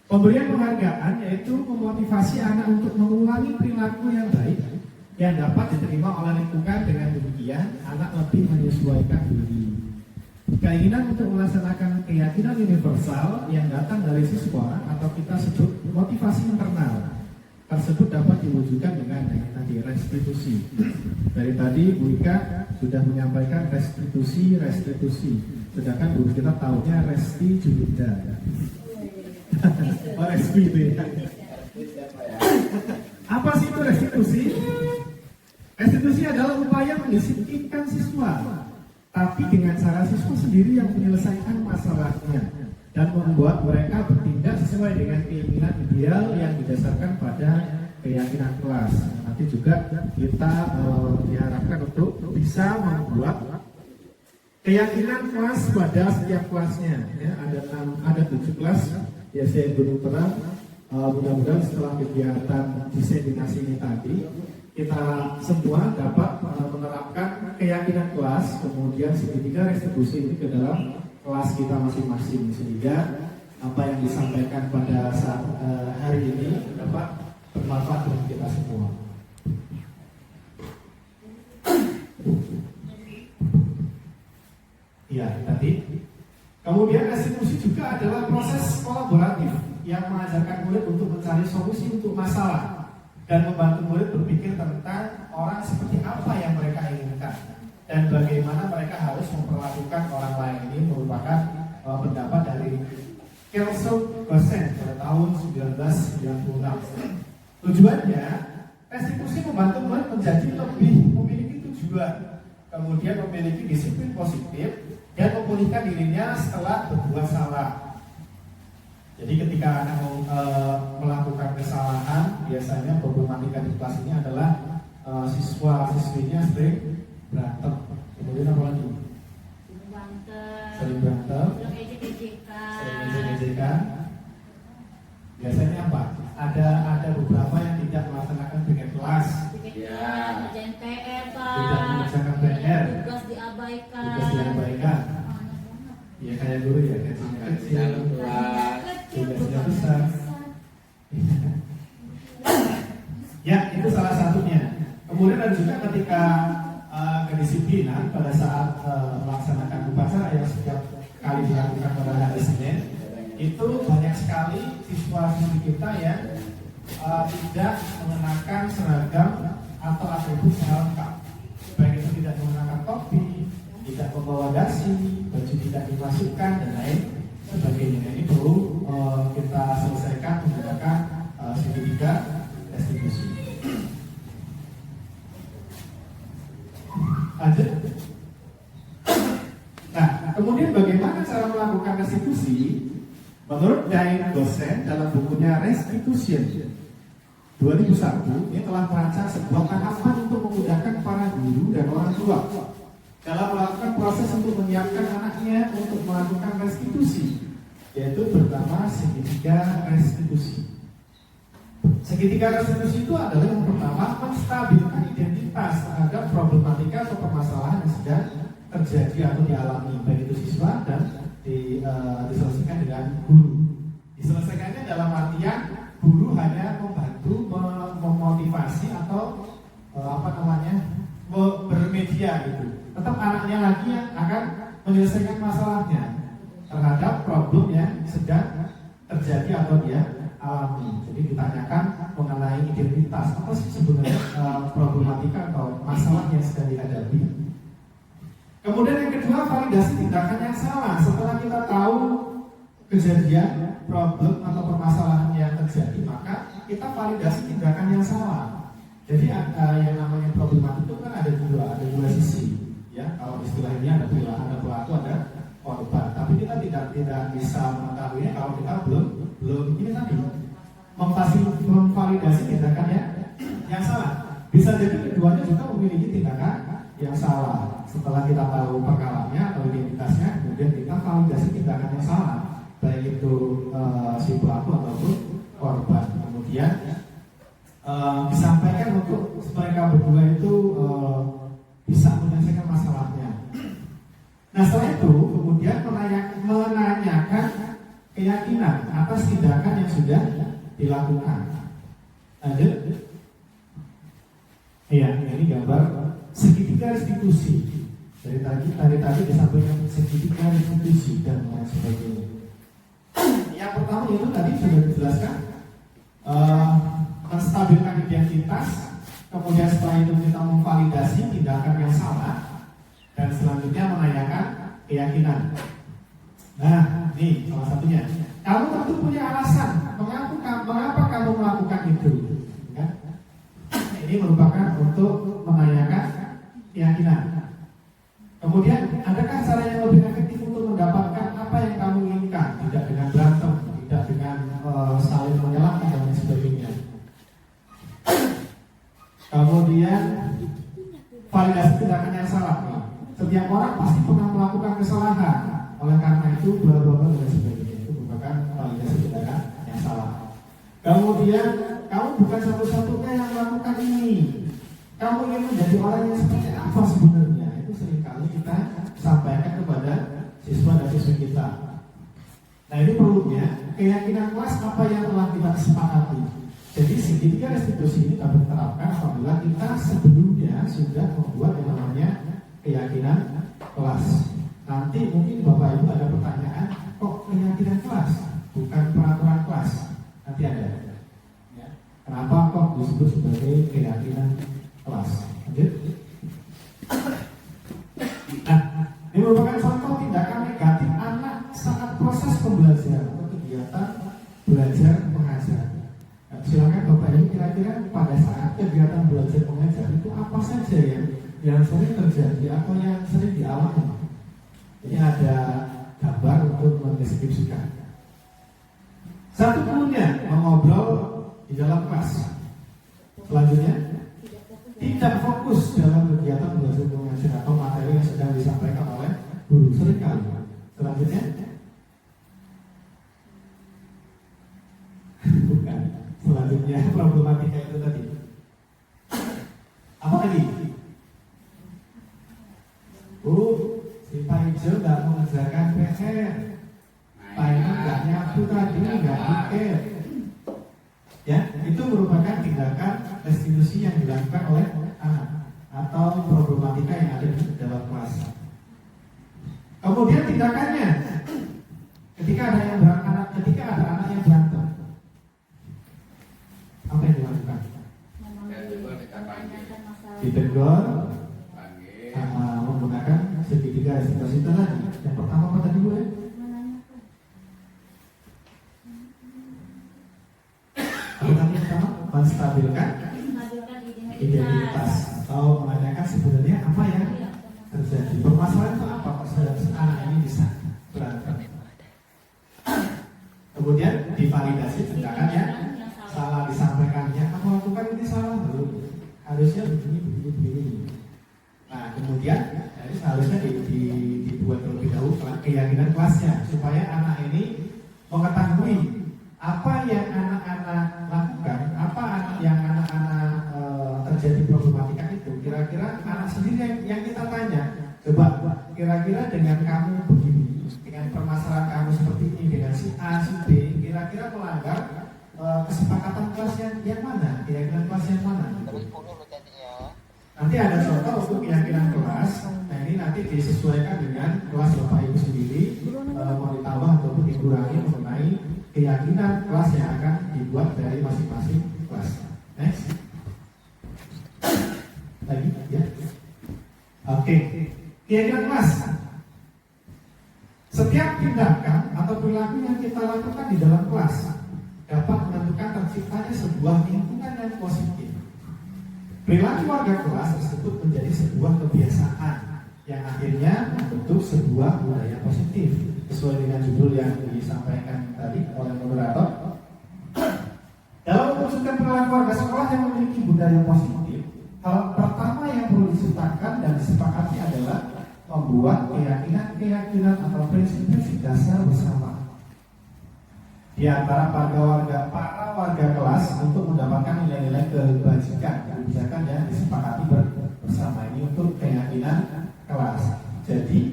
Pemberian penghargaan yaitu memotivasi anak untuk mengulangi perilaku yang baik yang dapat diterima oleh lingkungan. Dengan demikian, anak lebih menyesuaikan diri. Keinginan untuk melaksanakan keyakinan universal yang datang dari siswa atau kita sebut motivasi internal tersebut dapat diwujudkan dengan yang tadi, restitusi. Dari tadi Bu Ika sudah menyampaikan restitusi, sedangkan guru kita tahunya resti julida. Oh, resti itu ya. Apa sih itu restitusi? Restitusi adalah upaya mendisiplinkan siswa, tapi dengan cara siswa sendiri yang menyelesaikan masalahnya dan membuat mereka bertindak sesuai dengan keinginan ideal yang didasarkan pada keyakinan kelas. Nanti juga kita diharapkan untuk bisa membuat keyakinan kelas pada setiap kelasnya. Ya, ada 7 kelas ya, saya Gunung Terang. Mudah-mudahan setelah kegiatan diseminasi ini tadi, kita semua dapat menerapkan keyakinan kelas, kemudian segitiga restitusi ini ke dalam kelas kita masing-masing, sehingga apa yang disampaikan pada saat hari ini dapat bermanfaat bagi kita semua. Ya, tadi. Kemudian restitusi juga adalah proses kolaboratif yang mengajarkan murid untuk mencari solusi untuk masalah dan membantu murid berpikir tentang orang seperti apa yang mereka inginkan dan bagaimana mereka harus memperlakukan orang lain. Ini merupakan pendapat dari Kelso Gosen pada tahun 1996. Tujuannya, restitusi membantu murid menjadi lebih memiliki tujuan, kemudian memiliki disiplin positif dan memulihkan dirinya setelah berbuat salah. Jadi ketika anak melakukan kesalahan, biasanya problematika di kelas ini adalah siswa-siswinya sering berantem. Kemudian apa lagi? Sering berantem, sering ejek-ejekan. Biasanya apa? Ada beberapa yang tidak melaksanakan PR kelas, tidak mengerjakan PR, tugas diabaikan. Ya, kayak guru ya gajinya kecil, tugasnya besar. Ya, itu salah satunya. Kemudian ada juga ketika kedisiplinan pada saat melaksanakan upacara yang setiap kali dilakukan pada hari Senin, itu banyak sekali siswa-siswi kita yang tidak mengenakan seragam atau atribut secara lengkap. Baik itu tidak mengenakan topi, tidak membawa dasi, baju tidak dimasukkan dan lain sebagainya. Ini perlu kita selesaikan menggunakan segitiga restitusi. Lanjut. Nah, kemudian bagaimana cara melakukan restitusi? Menurut Dain Gosen dalam bukunya Restitution 2001, ini telah merancang sebuah tahapan untuk memudahkan para guru dan orang tua dalam melakukan proses untuk menyiapkan anaknya untuk melakukan restitusi, yaitu pertama segitiga restitusi. Segitiga restitusi itu adalah yang pertama menstabilkan identitas terhadap problematika atau permasalahan yang sedang terjadi atau dialami baik itu siswa dan diselesaikan dengan guru. Diselesaikannya dalam artian guru hanya membantu memotivasi atau bermedia gitu. Tetap anaknya lagi yang akan menyelesaikan masalahnya terhadap problem yang sedang terjadi atau dia alami. Jadi ditanyakan mengenai identitas apa sih sebenarnya problematika atau masalah yang sedang dihadapi. Kemudian yang kedua, validasi tindakan yang salah. Setelah kita tahu kejadian, problem atau permasalahan yang terjadi, maka kita validasi tindakan yang salah. Jadi yang namanya problematika itu kan ada dua sisi, ya. Kalau istilah ini ada pelaku, ada korban. Tapi kita tidak bisa mengetahuinya kalau kita belum ini tadi memvalidasi tindakan yang salah. Bisa jadi keduanya juga memiliki tindakan yang salah. Setelah kita tahu perkaranya atau identitasnya, kemudian kita validasi tindakan yang salah, baik itu si pelaku ataupun korban. Kemudian disampaikan untuk mereka berdua itu bisa menyelesaikan masalahnya. Nah, setelah itu kemudian menanyakan keyakinan atas tindakan yang sudah dilakukan. Lanjut. Iya, ini gambar segitiga restitusi. Dari tadi disampaikan segitiga restitusi dan lain sebagainya. Yang pertama itu tadi sudah dijelaskan, menstabilkan identitas. Kemudian setelah itu kita memvalidasi tindakan yang salah, dan selanjutnya menanyakan keyakinan. Nah, ini salah satunya. Kamu tentu punya alasan mengapa kamu melakukan itu. Ya? Ini merupakan untuk menanyakan keyakinan. Kemudian, adakah cara yang lebih efektif untuk mendapatkan apa yang kamu inginkan? Tidak dengan berantem, tidak dengan saling menyalahkan dan lain sebagainya. Kemudian, validasi tindakan yang salah. Setiap orang pasti pernah melakukan kesalahan. Oleh karena itu, bla bla bla dan sebagainya. Itu merupakan validasi tindakan yang salah. Kemudian, kamu bukan satu-satunya yang melakukan ini. Kamu ingin menjadi orang yang seperti apa sebenarnya? Itu seringkali kita sampaikan kepada siswa dan siswi kita. Nah, ini perlunya keyakinan kelas apa yang telah kita sepakati. Jadi segitiga restitusi ini dapat diterapkan apabila kita sebelumnya sudah membuat yang namanya keyakinan kelas. Nanti mungkin Bapak Ibu ada pertanyaan, kok keyakinan kelas bukan peraturan kelas? Nanti ada. Ya. Kenapa kok disebut sebagai keyakinan kelas? Lanjut. Nah, ini merupakan contoh tindakan negatif anak saat proses pembelajaran atau kegiatan belajar mengajar. Nah, silakan Bapak Ibu kira-kira pada saat kegiatan belajar mengajar itu apa saja yang sering terjadi atau yang sering dialami? Ini ada gambar untuk mendeskripsikan. Satu gurunya mengobrol di dalam kelas. Selanjutnya, tidak fokus dalam kegiatan belajar mengajar atau materi yang sedang disampaikan oleh guru seringkali. Selanjutnya, bukan. Selanjutnya problematika itu tadi. Apa tadi? Si Pak Ijo tidak mengerjakan PR. itu tadi nggak iket. Ya, itu merupakan tindakan restitusi yang dilakukan oleh anak atau problematika yang ada di dalam kelas. Kemudian tindakannya, ketika ada anak yang berantem, apa yang dilakukan? Ditegur, menggunakan segitiga restitusi itu tadi. Yang pertama apa tadi Bu? Apa tadi yang pertama? Menstabilkan identitas atau menanyakan sebenarnya apa yang terjadi. Permasalahan itu apa? Permasalahan anak ini bisa berantem. Kemudian divalidasi tindakannya, salah disampaikannya, kamu lakukan ini salah belum? Harusnya begini. Nah kemudian seharusnya dibuat terlebih dahulu keyakinan kelasnya supaya anak ini mengetahui apa yang anak-anak lakukan, apa yang anak-anak terjadi problematika itu. Kira-kira anak sendiri yang kita tanya, coba kira-kira dengan kamu begini, dengan permasalahan kamu seperti ini, dengan si A, si B, kira-kira melanggar kesepakatan kelas yang mana, keyakinan kelas yang mana? Nanti ada contoh untuk keyakinan kelas. Nah ini nanti disesuaikan dengan kelas Bapak Ibu sendiri, mau ditambah ataupun dikurangi mengenai keyakinan kelas yang akan dibuat dari masing-masing kelas. Next. Lagi ya. Oke. Keyakinan kelas. Setiap tindakan atau perilaku yang kita lakukan di dalam kelas dapat menentukan terciptanya sebuah lingkungan yang positif. Perilaku warga kelas tersebut menjadi sebuah kebiasaan yang akhirnya membentuk sebuah budaya positif sesuai dengan judul yang disampaikan tadi oleh moderator. Dalam mewujudkan perilaku warga sekolah yang memiliki budaya positif, hal pertama yang perlu disepakati dan disepakati adalah membuat keyakinan atau prinsip-prinsip dasar bersama di antara para warga kelas untuk mendapatkan nilai-nilai kebijakan yang disepakati bersama ini untuk keyakinan kelas. Jadi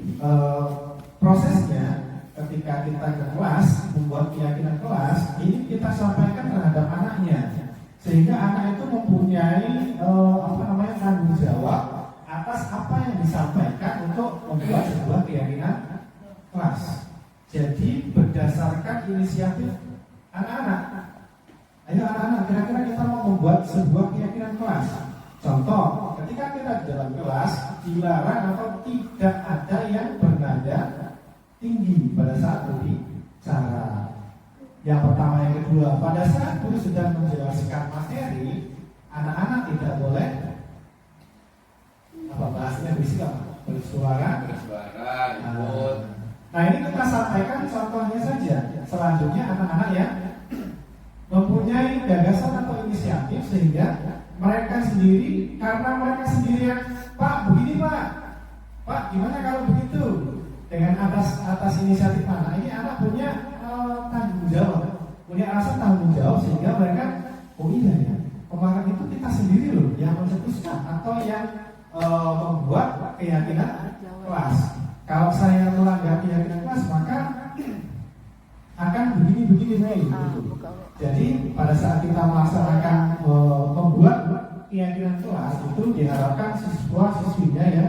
prosesnya ketika kita ke kelas membuat keyakinan kelas ini kita sampaikan terhadap anaknya sehingga anak itu mempunyai tanggung jawab atas apa yang disampaikan untuk membuat sebuah keyakinan kelas. Jadi berdasarkan inisiatif anak-anak. Ayo anak-anak, kira-kira kita mau membuat sebuah keyakinan kelas. Contoh, ketika kita di dalam kelas dilarang atau tidak ada yang bernada tinggi pada saat berbicara. Yang pertama, yang kedua, pada saat guru sedang menjelaskan materi, anak-anak tidak boleh bahasanya berisik bersuara. Nah ini kita sampaikan contohnya saja. Selanjutnya anak-anak yang mempunyai gagasan atau inisiatif sehingga mereka sendiri, karena mereka sendirian, Pak begini Pak gimana kalau begitu? Dengan atas inisiatif anak ini anak punya tanggung jawab, punya rasa tanggung jawab sehingga mereka, oh iya ya, kemarin itu kita sendiri loh yang mencetuskan atau yang membuat keyakinan kelas. Kalau saya melanggar keyakinan kelas maka akan begini. Jadi pada saat kita melaksanakan membuat keyakinan kelas itu diharapkan siswa-siswinya ya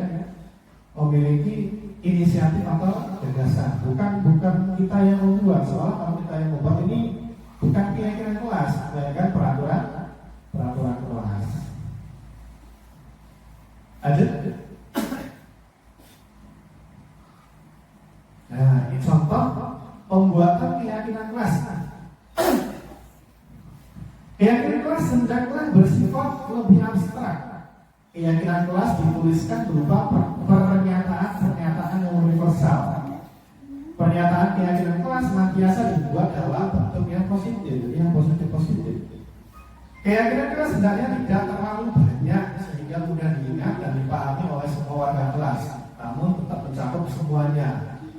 memiliki inisiatif atau gagasan. Bukan kita yang membuat. Soalnya kalau kita yang membuat ini bukan keyakinan kelas, melainkan peraturan kelas. Lanjut. Nah, ini contoh pembuatan keyakinan kelas. Keyakinan kelas hendaklah bersifat lebih abstrak. Keyakinan kelas dituliskan berupa pernyataan yang universal. Pernyataan keyakinan kelas senantiasa dibuat dalam bentuk yang positif. Keyakinan kelas hendaknya tidak terlalu banyak sehingga mudah diingat dan dipahami oleh semua warga kelas, namun tetap mencakup semuanya.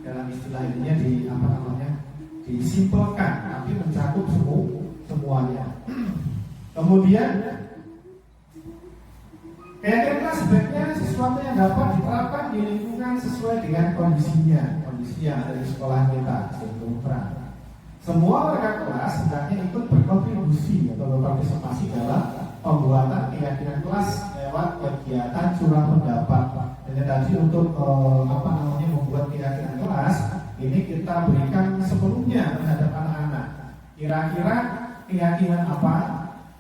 Dalam istilah ininya disimpulkan, tapi mencakup semuanya. Kemudian keyakinan kelas sebaiknya sesuatu yang dapat diterapkan di lingkungan sesuai dengan kondisi yang ada di sekolah kita, Semua warga kelas hendaknya ikut berkontribusi atau berpartisipasi dalam pembuatan keyakinan kelas lewat kegiatan curah pendapat. Dan tadi untuk membuat keyakinan kelas ini kita berikan sepenuhnya terhadap anak-anak. Kira-kira keyakinan apa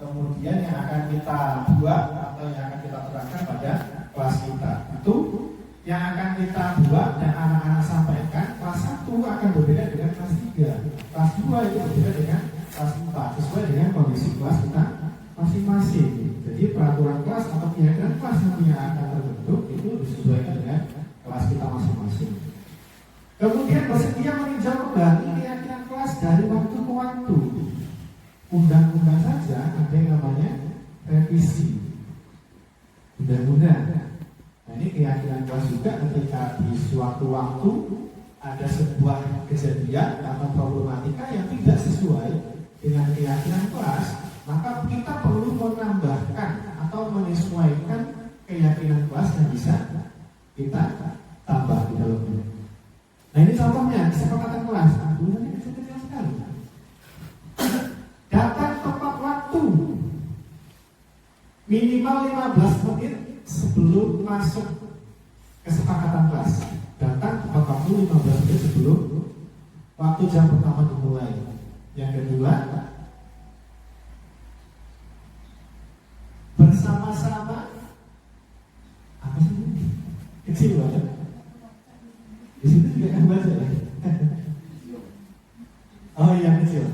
kemudian yang akan kita buat atau yang akan kita terangkan pada kelas kita. Itu yang akan kita buat dan anak-anak sampaikan. Kelas 1 akan berbeda dengan kelas 3. Kelas 2 itu berbeda dengan kelas 4 sesuai dengan kondisi kelas kita masing-masing. Jadi peraturan kelas atau keyakinan kelas yang akan terbentuk itu disesuaikan dengan kelas kita masing-masing. Kemudian bersedia meninjau kembali keyakinan kelas dari waktu ke waktu. Undang-undang saja ada yang namanya revisi undang-undang. Nah, ini keyakinan kelas juga ketika di suatu waktu ada sebuah kejadian atau problematika yang tidak sesuai dengan keyakinan kelas, maka kita perlu menambahkan atau menyesuaikan keyakinan kelas yang bisa kita tambah di dalamnya. Nah, ini contohnya kesepakatan kelas. Undangnya kecil-kecil sekali. Datang tepat waktu minimal 15 menit sebelum masuk kesepakatan kelas. Datang tepat waktu 15 menit sebelum waktu jam pertama dimulai. Yang kedua, bersama-sama apa sih ini? Kecil banget. Di situ juga kan baca ya. Oh iya, kecil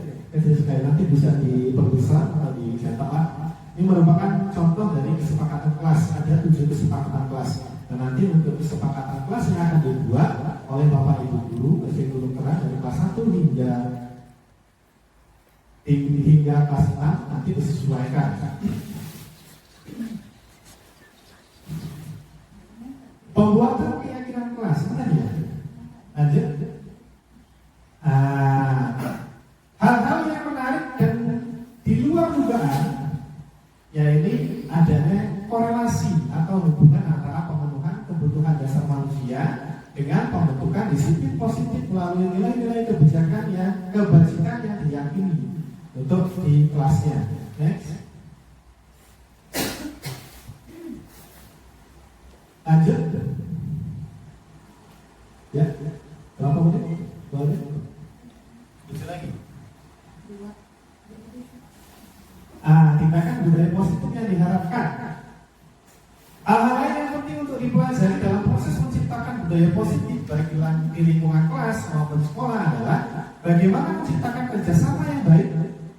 sekali, nanti bisa diperbesar atau dicetak. Ini merupakan contoh dari kesepakatan kelas. Ada 7 kesepakatan kelas. Dan nanti untuk kesepakatan kelas yang akan dibuat oleh Bapak Ibu Guru SD Gunung Terang dari kelas 1 hingga kelas 6 nanti disesuaikan. Pembuatan keyakinan kelas, mana dia? Lanjut. Hal-hal yang menarik dan di luar dugaan, yaitu adanya korelasi atau hubungan antara pemenuhan kebutuhan dasar manusia dengan pembentukan disiplin positif melalui nilai-nilai kebajikan yang diyakini untuk di kelasnya. Next. Lanjut. Ya, berapa menit? Boleh? Bisa lagi. Tindakan budaya positif yang diharapkan. Hal-hal lain yang penting untuk dipelajari dalam proses menciptakan budaya positif baik di lingkungan kelas maupun sekolah adalah bagaimana menciptakan kerjasama yang baik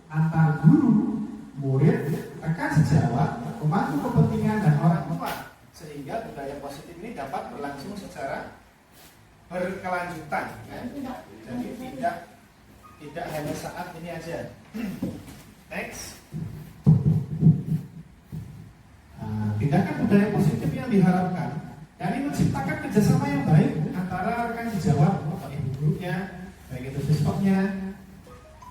antar guru, murid, rekan sejawat, pemangku kepentingan dan orang tua, sehingga budaya positif ini dapat berlangsung secara berkelanjutan. Jadi tidak hanya saat ini aja. Next. Tindakan budaya positif yang diharapkan, yakni menciptakan kerjasama yang baik antara rekan sejawat, bapak ibu gurunya, baik itu siswanya,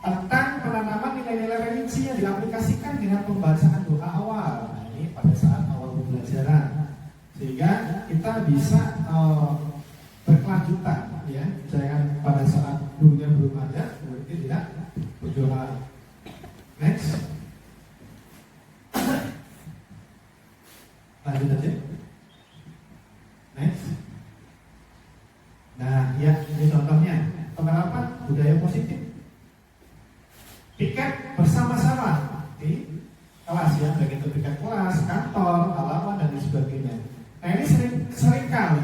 tentang penanaman nilai-nilai religi yang diaplikasikan dengan pembacaan doa awal. Nah, ini pada saat awal pembelajaran, sehingga kita bisa berkelanjutan, ya, jangan pada saat gurunya belum ada, berarti tidak berdoa. Next. Lanjut aja. Next. Nah, ya, ini contohnya penerapan budaya positif. Piket bersama-sama di kelas, ya, baik itu piket kelas, kantor, halaman dan sebagainya. Nah, ini sering kali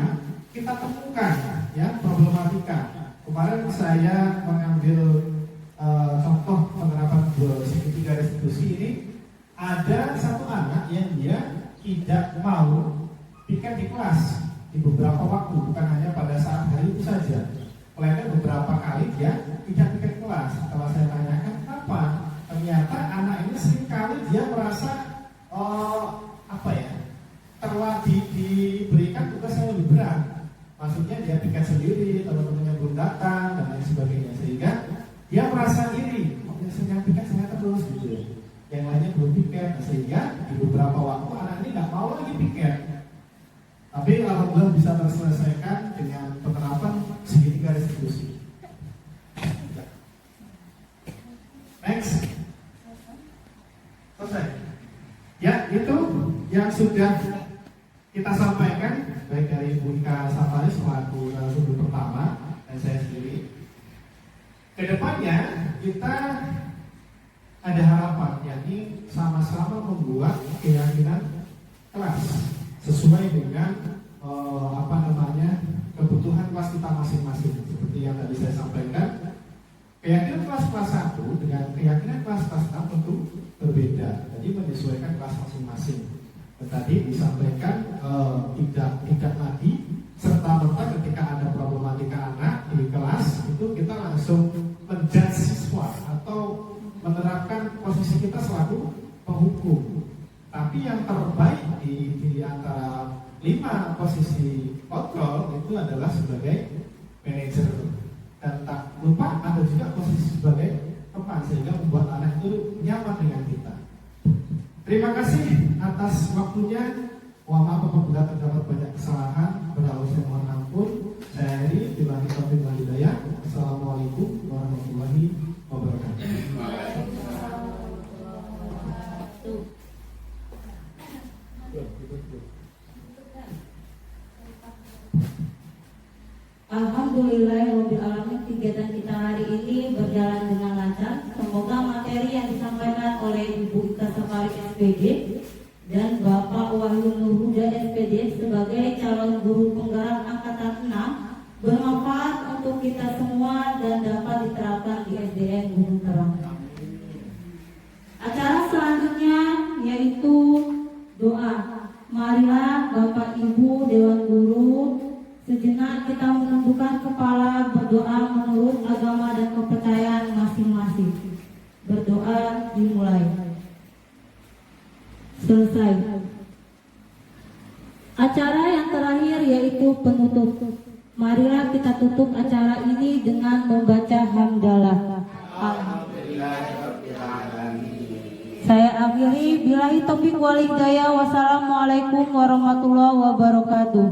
kita temukan, ya, problematika. Kemarin saya mengambil contoh penerapan segitiga restitusi ini. Ada satu anak yang dia tidak mau piket di kelas di beberapa waktu, bukan hanya pada saat hari itu saja. Melainkan beberapa kali dia tidak piket kelas. Setelah saya tanyakan kenapa, ternyata anak ini seringkali dia merasa diberikan tugas yang lebih berat. Maksudnya dia piket sendiri, teman-temannya belum datang dan lain sebagainya, sehingga dia merasa iri. Yang piket saya terus gitu ya. Yang lainnya belum piket, sehingga di beberapa waktu anak ini nggak mau lagi piket. Tapi alhamdulillah bisa terselesaikan dengan penerapan segitiga restitusi. yang sudah kita sampaikan baik dari Bu Ika Safari selaku narasumber pertama dan saya sendiri. Kedepannya kita ada harapan, yakni sama-sama membuat keyakinan kelas sesuai dengan kebutuhan kelas kita masing-masing. Seperti yang tadi saya sampaikan, keyakinan kelas 1 dengan keyakinan kelas 6 tentu berbeda, jadi menyesuaikan kelas masing-masing. Tadi disampaikan tidak lagi serta merta ketika ada problematika anak di kelas itu kita langsung menjudge siswa atau menerapkan posisi kita selaku penghukum. Tapi yang terbaik di antara 5 posisi kontrol itu adalah sebagai manajer, dan tak lupa ada juga posisi sebagai teman sehingga membuat anak itu nyaman dengan kita. Terima kasih atas waktunya. Mohon maaf apabila terdapat banyak kesalahan, berhasil saya mohon ampun. Saya Heri, billahi taufiq wal hidayah. Assalamualaikum warahmatullahi wabarakatuh. Alhamdulillahirobbilalamin, kegiatan kita hari ini berjalan dengan lancar. Semoga materi yang disampaikan oleh Ibu Ika Safari SPD dan Bapak Wahyu Nurhuda SPD sebagai calon guru penggerak angkatan 6 bermanfaat untuk kita semua dan dapat diterapkan di SDN Gunung Terang. Acara selanjutnya yaitu doa. Marilah Bapak Ibu Dewan Guru, sejenak kita menundukkan kepala berdoa menurut agama dan kepercayaan masing-masing. Berdoa dimulai. Selesai. Acara yang terakhir yaitu penutup. Marilah kita tutup acara ini dengan membaca hamdalah. Saya akhiri, billahi taufiq wal hidayah. Wassalamualaikum warahmatullahi wabarakatuh.